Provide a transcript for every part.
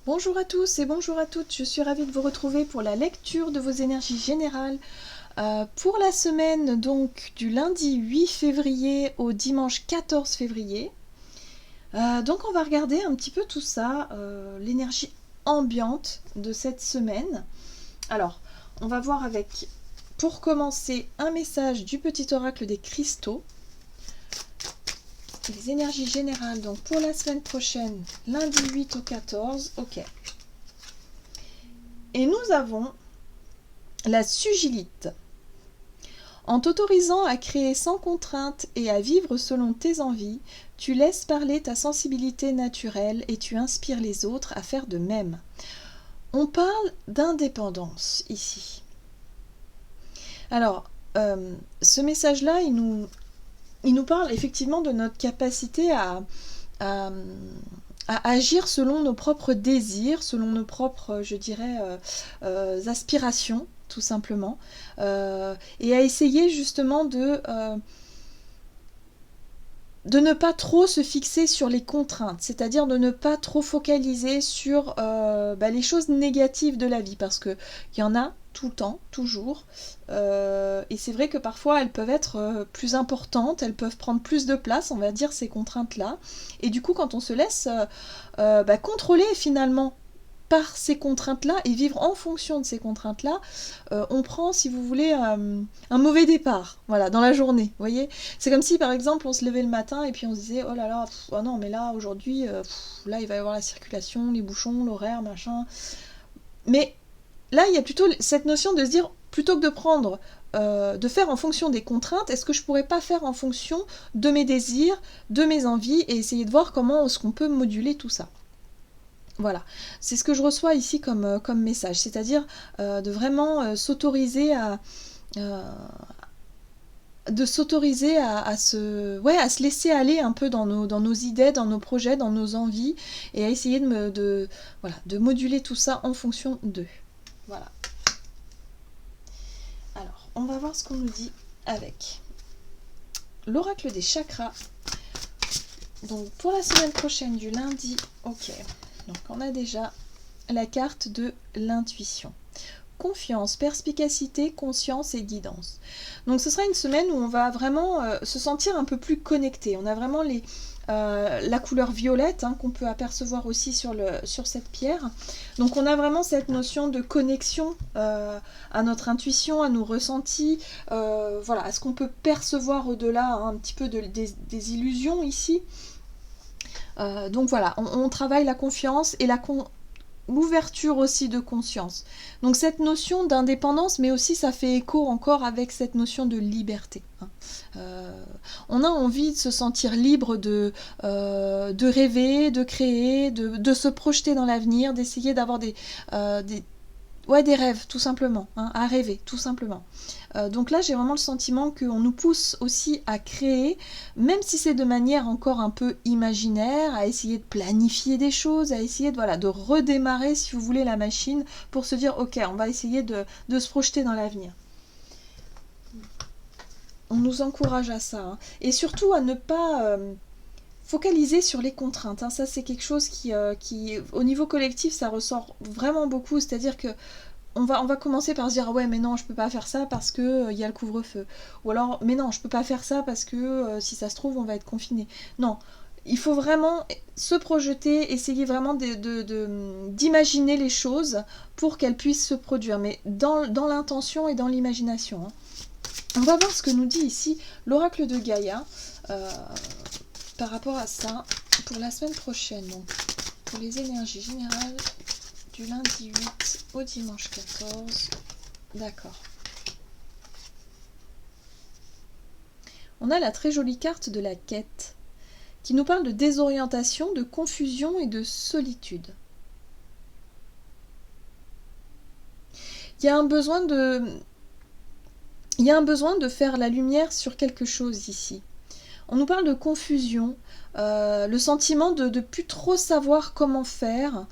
Bonjour à tous et bonjour à toutes, je suis ravie de vous retrouver pour la lecture de vos énergies générales pour la semaine donc du lundi 8 février au dimanche 14 février. Donc on va regarder un petit peu tout ça, l'énergie ambiante de cette semaine. Alors, on va voir avec, pour commencer, un message du petit oracle des cristaux. Les énergies générales donc pour la semaine prochaine, lundi 8 au 14, ok. Et nous avons la sugilite. En t'autorisant à créer sans contrainte et à vivre selon tes envies, tu laisses parler ta sensibilité naturelle et tu inspires les autres à faire de même. On parle d'indépendance ici. Alors, ce message-là, il nous parle effectivement de notre capacité à agir selon nos propres désirs, selon nos propres, je dirais, aspirations, tout simplement, et à essayer justement de ne pas trop se fixer sur les contraintes, c'est-à-dire de ne pas trop focaliser sur les choses négatives de la vie, parce qu'il y en a tout le temps, toujours, et c'est vrai que parfois elles peuvent être plus importantes, elles peuvent prendre plus de place, on va dire, ces contraintes-là, et du coup quand on se laisse contrôler finalement par ces contraintes-là et vivre en fonction de ces contraintes-là, on prend, si vous voulez, un mauvais départ, voilà, dans la journée, vous voyez. C'est comme si, par exemple, on se levait le matin et puis on se disait, oh là là, oh non, mais là, aujourd'hui, là, il va y avoir la circulation, les bouchons, l'horaire, machin. Mais là, il y a plutôt cette notion de se dire, plutôt que de prendre, de faire en fonction des contraintes, est-ce que je pourrais pas faire en fonction de mes désirs, de mes envies, et essayer de voir comment est-ce qu'on peut moduler tout ça. Voilà, c'est ce que je reçois ici comme message, c'est-à-dire de vraiment s'autoriser à se laisser aller un peu dans nos idées, dans nos projets, dans nos envies, et à essayer de moduler tout ça en fonction d'eux. Voilà. Alors, on va voir ce qu'on nous dit avec l'oracle des chakras. Donc, pour la semaine prochaine, du lundi, ok. Donc, on a déjà la carte de l'intuition. Confiance, perspicacité, conscience et guidance. Donc ce sera une semaine où on va vraiment se sentir un peu plus connecté. On a vraiment la couleur violette qu'on peut apercevoir aussi sur cette pierre. Donc on a vraiment cette notion de connexion à notre intuition, à nos ressentis, voilà, à ce qu'on peut percevoir au-delà un petit peu des illusions ici. Donc voilà, on travaille la confiance et l'ouverture aussi de conscience. Donc cette notion d'indépendance, mais aussi ça fait écho encore avec cette notion de liberté. On a envie de se sentir libre de rêver, de créer, de se projeter dans l'avenir, d'essayer d'avoir des rêves, tout simplement, à rêver, tout simplement. Donc là, j'ai vraiment le sentiment qu'on nous pousse aussi à créer, même si c'est de manière encore un peu imaginaire, à essayer de planifier des choses, à essayer de redémarrer, si vous voulez, la machine pour se dire, ok, on va essayer de se projeter dans l'avenir. On nous encourage à ça. Et surtout à ne pas focaliser sur les contraintes. Ça, c'est quelque chose qui, au niveau collectif, ça ressort vraiment beaucoup. C'est-à-dire que on va commencer par se dire ouais mais non je peux pas faire ça parce que y a le couvre-feu, ou alors mais non je peux pas faire ça parce que si ça se trouve on va être confiné. Non, il faut vraiment se projeter, essayer vraiment d'imaginer les choses pour qu'elles puissent se produire, mais dans l'intention et dans l'imagination. On va voir ce que nous dit ici l'oracle de Gaïa par rapport à ça pour la semaine prochaine, donc pour les énergies générales du lundi 8 au dimanche 14. D'accord. On a la très jolie carte de la quête qui nous parle de désorientation, de confusion et de solitude. Il y a un besoin de faire la lumière sur quelque chose ici. On nous parle de confusion, le sentiment de ne plus trop savoir comment faire,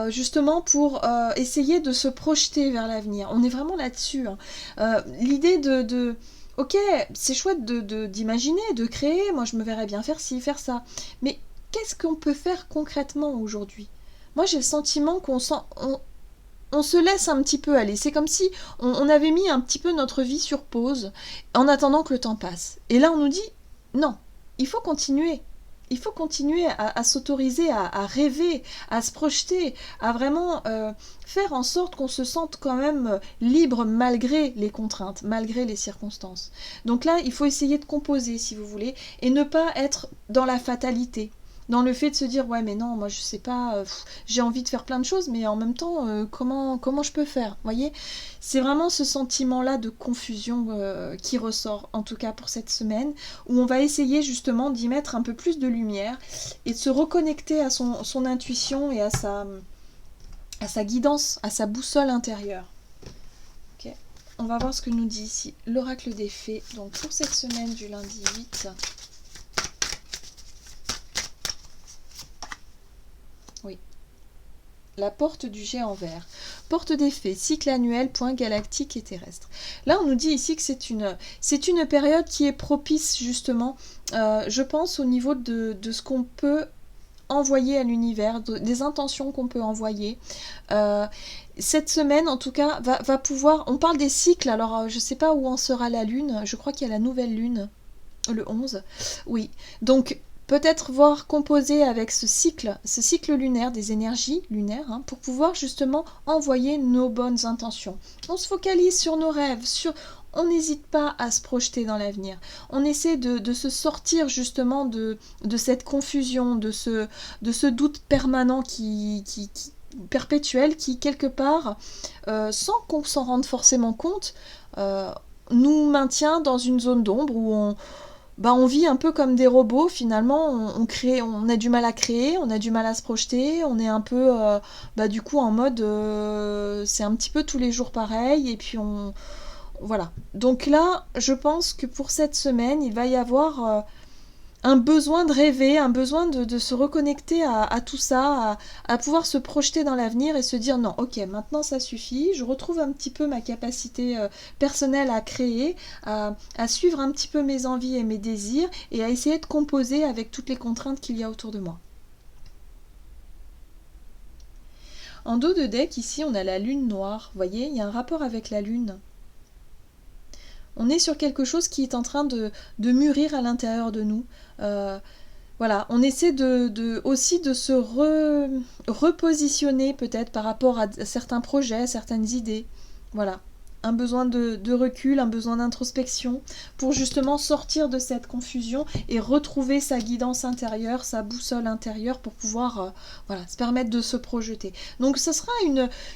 justement pour essayer de se projeter vers l'avenir. On est vraiment là-dessus. L'idée ok, c'est chouette d'imaginer, de créer, moi je me verrais bien faire ci, faire ça, mais qu'est-ce qu'on peut faire concrètement aujourd'hui ? moi j'ai le sentiment qu'on sent... On se laisse un petit peu aller. C'est comme si on avait mis un petit peu notre vie sur pause en attendant que le temps passe. Et là, on nous dit, non, il faut continuer. Il faut continuer à s'autoriser, à rêver, à se projeter, à vraiment faire en sorte qu'on se sente quand même libre malgré les contraintes, malgré les circonstances. Donc là, il faut essayer de composer, si vous voulez, et ne pas être dans la fatalité. Dans le fait de se dire, ouais mais non, moi je sais pas, j'ai envie de faire plein de choses, mais en même temps, comment je peux faire, vous voyez? C'est vraiment ce sentiment-là de confusion qui ressort, en tout cas pour cette semaine, où on va essayer justement d'y mettre un peu plus de lumière et de se reconnecter à son intuition et à sa guidance, à sa boussole intérieure. Okay. On va voir ce que nous dit ici l'oracle des fées, donc pour cette semaine du lundi 8. Oui. La porte du jet en vert. Porte des fées, cycle annuel, point galactique et terrestre. Là, on nous dit ici que c'est une période qui est propice, justement, je pense, au niveau de ce qu'on peut envoyer à l'univers, des intentions qu'on peut envoyer. Cette semaine, en tout cas, va pouvoir... On parle des cycles, alors je ne sais pas où en sera la lune. Je crois qu'il y a la nouvelle lune, le 11. Oui, donc... Peut-être voir composer avec ce cycle lunaire, des énergies lunaires, hein, pour pouvoir justement envoyer nos bonnes intentions. On se focalise sur nos rêves, on n'hésite pas à se projeter dans l'avenir. On essaie de se sortir justement de cette confusion, de ce doute permanent perpétuel qui, quelque part, sans qu'on s'en rende forcément compte, nous maintient dans une zone d'ombre où on vit un peu comme des robots, finalement, on a du mal à créer, on a du mal à se projeter, on est un peu, du coup, en mode, c'est un petit peu tous les jours pareil, et puis voilà. Donc là, je pense que pour cette semaine, il va y avoir un besoin de rêver, un besoin de se reconnecter à tout ça, à pouvoir se projeter dans l'avenir et se dire non, ok, maintenant ça suffit, je retrouve un petit peu ma capacité personnelle à créer, à suivre un petit peu mes envies et mes désirs et à essayer de composer avec toutes les contraintes qu'il y a autour de moi. En dos de deck, ici, on a la lune noire, vous voyez, il y a un rapport avec la lune. On est sur quelque chose qui est en train de mûrir à l'intérieur de nous. Voilà, on essaie aussi de se repositionner peut-être par rapport à certains projets, certaines idées. Voilà, un besoin de recul, un besoin d'introspection pour justement sortir de cette confusion et retrouver sa guidance intérieure, sa boussole intérieure pour pouvoir se permettre de se projeter. Donc ce sera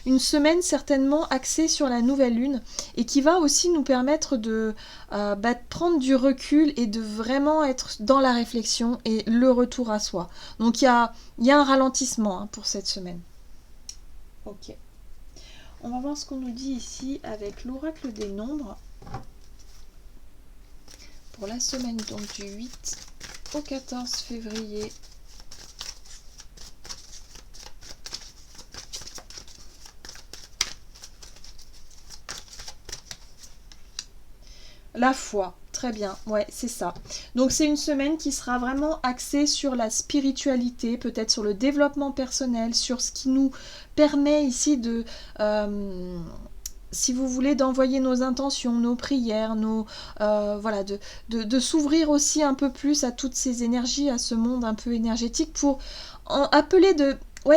une semaine certainement axée sur la nouvelle lune et qui va aussi nous permettre de prendre du recul et de vraiment être dans la réflexion et le retour à soi. Donc il y a un ralentissement pour cette semaine. Ok. On va voir ce qu'on nous dit ici avec l'oracle des nombres pour la semaine donc du 8 au 14 février. La foi, très bien, ouais, c'est ça. Donc c'est une semaine qui sera vraiment axée sur la spiritualité, peut-être sur le développement personnel, sur ce qui nous permet ici de, si vous voulez, d'envoyer nos intentions, nos prières, de s'ouvrir aussi un peu plus à toutes ces énergies, à ce monde un peu énergétique pour appeler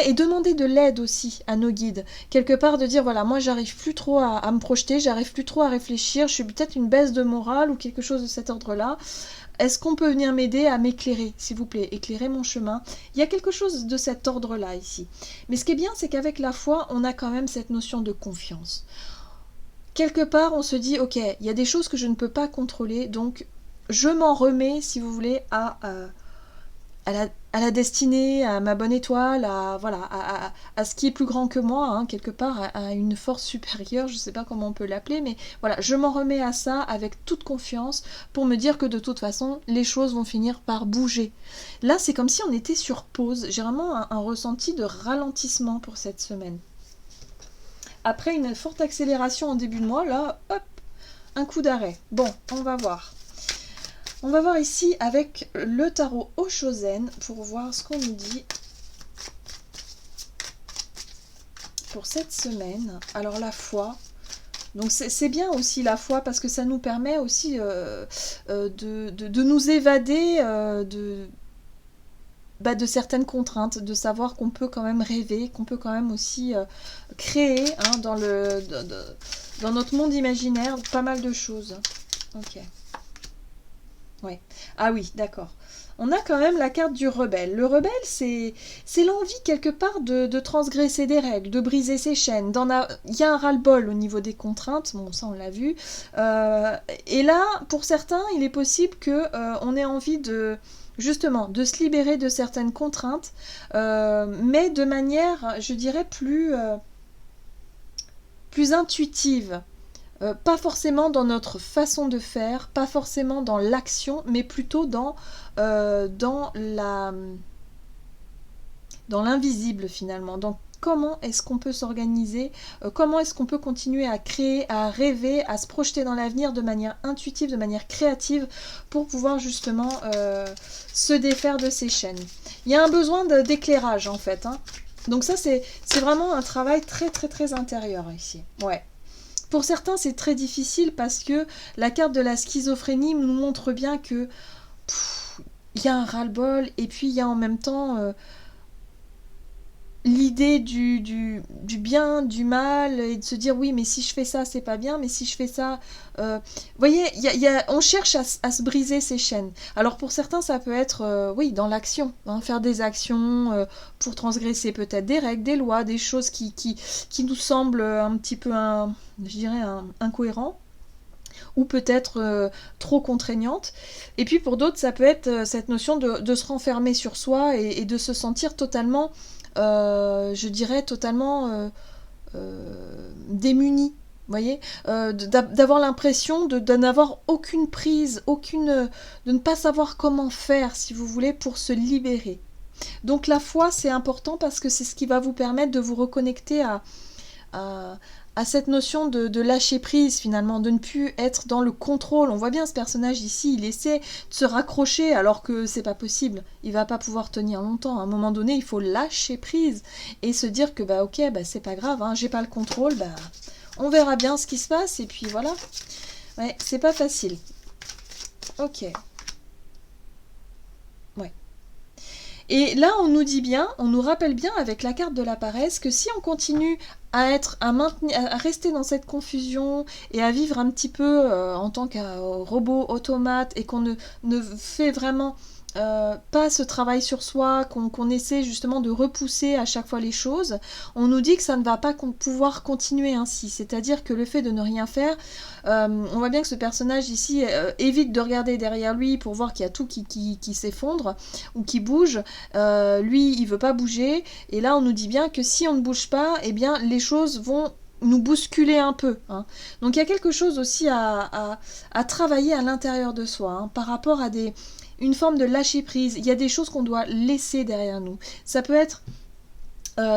et demander de l'aide aussi à nos guides. Quelque part de dire, voilà, moi j'arrive plus trop à me projeter, j'arrive plus trop à réfléchir, je suis peut-être une baisse de morale ou quelque chose de cet ordre-là. Est-ce qu'on peut venir m'aider à m'éclairer, s'il vous plaît, éclairer mon chemin? Il y a quelque chose de cet ordre-là ici. Mais ce qui est bien, c'est qu'avec la foi, on a quand même cette notion de confiance. Quelque part, on se dit, ok, il y a des choses que je ne peux pas contrôler, donc je m'en remets, si vous voulez, à la destinée, à ma bonne étoile, à ce qui est plus grand que moi, hein, quelque part, à une force supérieure, je ne sais pas comment on peut l'appeler, mais voilà, je m'en remets à ça avec toute confiance pour me dire que de toute façon, les choses vont finir par bouger. Là, c'est comme si on était sur pause. J'ai vraiment un ressenti de ralentissement pour cette semaine. Après une forte accélération en début de mois, là, hop, un coup d'arrêt. Bon, on va voir. On va voir ici avec le tarot Oshozen pour voir ce qu'on nous dit pour cette semaine. Alors la foi, donc c'est bien aussi la foi parce que ça nous permet aussi de nous évader de certaines contraintes, de savoir qu'on peut quand même rêver, qu'on peut quand même aussi créer hein, dans notre monde imaginaire pas mal de choses. Ok. Ouais. Ah oui, d'accord. On a quand même la carte du rebelle. Le rebelle, c'est l'envie quelque part de transgresser des règles, de briser ses chaînes. Il y a un ras-le-bol au niveau des contraintes, bon ça on l'a vu. Et là, pour certains, il est possible que on ait envie justement de se libérer de certaines contraintes, mais de manière, je dirais, plus intuitive. Pas forcément dans notre façon de faire, pas forcément dans l'action, mais plutôt dans l'invisible finalement. Donc comment est-ce qu'on peut s'organiser, comment est-ce qu'on peut continuer à créer, à rêver, à se projeter dans l'avenir de manière intuitive, de manière créative, pour pouvoir justement se défaire de ces chaînes. Il y a un besoin d'éclairage en fait. Hein. Donc ça c'est vraiment un travail très très très intérieur ici. Ouais. Pour certains, c'est très difficile parce que la carte de la schizophrénie nous montre bien que il y a un ras-le-bol et puis il y a en même temps l'idée du bien, du mal et de se dire oui mais si je fais ça c'est pas bien, mais si je fais ça... Vous voyez, on cherche à se briser ces chaînes. Alors pour certains ça peut être oui dans l'action, hein, faire des actions pour transgresser peut-être des règles, des lois, des choses qui nous semblent un petit peu je dirais incohérents ou peut-être trop contraignantes. Et puis pour d'autres ça peut être cette notion de se renfermer sur soi et de se sentir totalement je dirais totalement démunis, vous voyez, d'avoir l'impression de n'avoir aucune prise, de ne pas savoir comment faire, si vous voulez, pour se libérer. Donc la foi, c'est important parce que c'est ce qui va vous permettre de vous reconnecter à cette notion de lâcher prise finalement, de ne plus être dans le contrôle. On voit bien ce personnage ici, il essaie de se raccrocher alors que c'est pas possible. Il va pas pouvoir tenir longtemps. À un moment donné, il faut lâcher prise et se dire que bah ok, bah c'est pas grave, hein, j'ai pas le contrôle, bah on verra bien ce qui se passe et puis voilà. Ouais, c'est pas facile. Ok. Ouais. Et là, on nous dit bien, on nous rappelle bien avec la carte de la paresse que si on continue à rester dans cette confusion et à vivre un petit peu en tant qu'un robot automate et qu'on ne fait vraiment pas ce travail sur soi, qu'on essaie justement de repousser à chaque fois les choses, on nous dit que ça ne va pas pouvoir continuer ainsi. C'est-à-dire que le fait de ne rien faire, on voit bien que ce personnage ici évite de regarder derrière lui pour voir qu'il y a tout qui s'effondre ou qui bouge. Lui, il veut pas bouger. Et là, on nous dit bien que si on ne bouge pas, eh bien, les choses vont nous bousculer un peu. Hein. Donc, il y a quelque chose aussi à travailler à l'intérieur de soi, hein, par rapport à une forme de lâcher prise. Il y a des choses qu'on doit laisser derrière nous. Ça peut être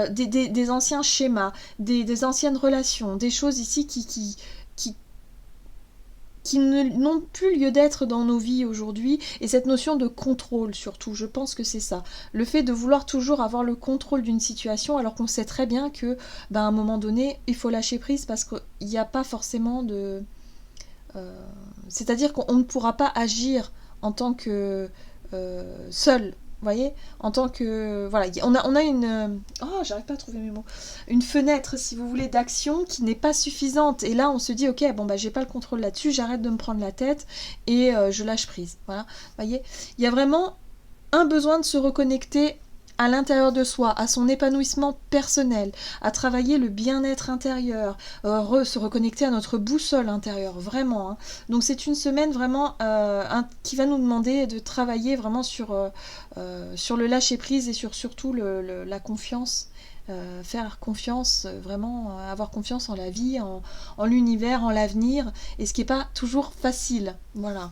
des anciens schémas, des anciennes relations, des choses ici qui n'ont plus lieu d'être dans nos vies aujourd'hui, et cette notion de contrôle surtout, je pense que c'est ça. Le fait de vouloir toujours avoir le contrôle d'une situation alors qu'on sait très bien que à un moment donné, il faut lâcher prise parce qu'il n'y a pas forcément de... c'est-à-dire qu'on ne pourra pas agir en tant que seul, vous voyez, en tant que... Voilà, on a une... Oh, j'arrive pas à trouver mes mots. Une fenêtre, si vous voulez, d'action qui n'est pas suffisante. Et là, on se dit, ok, bon, j'ai pas le contrôle là-dessus, j'arrête de me prendre la tête et je lâche prise. Voilà, vous voyez, il y a vraiment un besoin de se reconnecter à l'intérieur de soi, à son épanouissement personnel, à travailler le bien-être intérieur, se reconnecter à notre boussole intérieure, vraiment. Hein. Donc c'est une semaine vraiment qui va nous demander de travailler vraiment sur le lâcher-prise et sur surtout la confiance. Faire confiance, vraiment avoir confiance en la vie, en l'univers, en l'avenir, et ce qui n'est pas toujours facile. Voilà.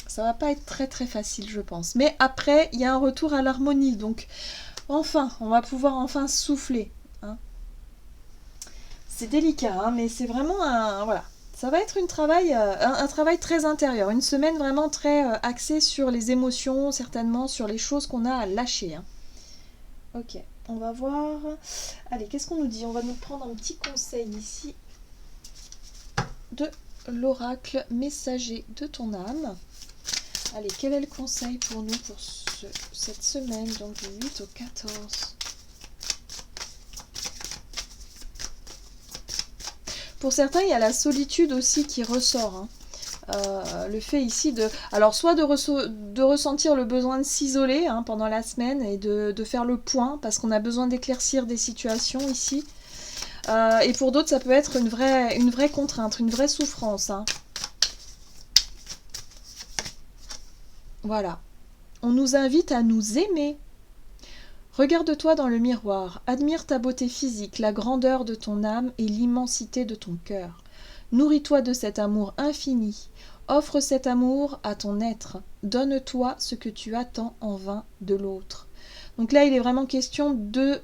Ça va pas être très très facile, je pense. Mais après, il y a un retour à l'harmonie. Donc, enfin, on va pouvoir enfin souffler. Hein. C'est délicat, hein, mais c'est vraiment voilà. Ça va être un travail très intérieur. Une semaine vraiment très axée sur les émotions, certainement, sur les choses qu'on a à lâcher. Hein. Ok. On va voir. Allez, qu'est-ce qu'on nous dit? On va nous prendre un petit conseil ici de l'oracle messager de ton âme. Allez, quel est le conseil pour nous pour cette semaine, donc du 8 au 14? Pour certains, il y a la solitude aussi qui ressort. Hein. Le fait ici de... Alors, soit de ressentir le besoin de s'isoler hein, pendant la semaine et de faire le point, parce qu'on a besoin d'éclaircir des situations ici. Et pour d'autres, ça peut être une vraie contrainte, une vraie souffrance. Hein. Voilà. On nous invite à nous aimer. Regarde-toi dans le miroir, admire ta beauté physique, la grandeur de ton âme et l'immensité de ton cœur. Nourris-toi de cet amour infini. Offre cet amour à ton être. Donne-toi ce que tu attends en vain de l'autre. Donc là, il est vraiment question de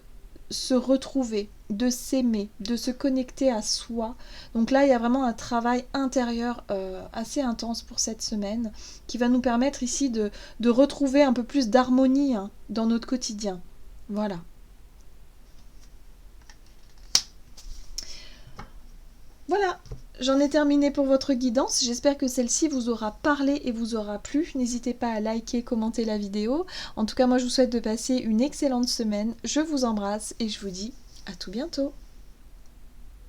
se retrouver, de s'aimer, de se connecter à soi. Donc là, il y a vraiment un travail intérieur assez intense pour cette semaine qui va nous permettre ici de retrouver un peu plus d'harmonie hein, dans notre quotidien. Voilà. Voilà, j'en ai terminé pour votre guidance. J'espère que celle-ci vous aura parlé et vous aura plu. N'hésitez pas à liker, commenter la vidéo. En tout cas, moi, je vous souhaite de passer une excellente semaine. Je vous embrasse et je vous dis à tout bientôt.